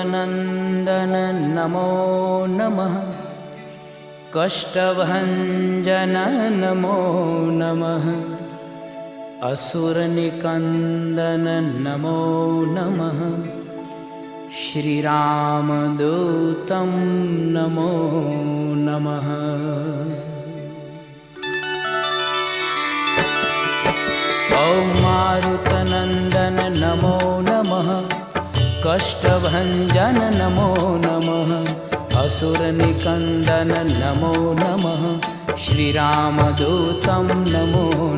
नंदन नमो नमः। कष्टभंजन नमो नमः। असुरनिकंदन नमो नमः। श्रीरामदूतं नमो नमः। ॐ मारुतनंदन नमो नमः। कष्टभंजन नमो नमः। असुरनिकंदन नमो नमः। श्रीरामदूतं नमो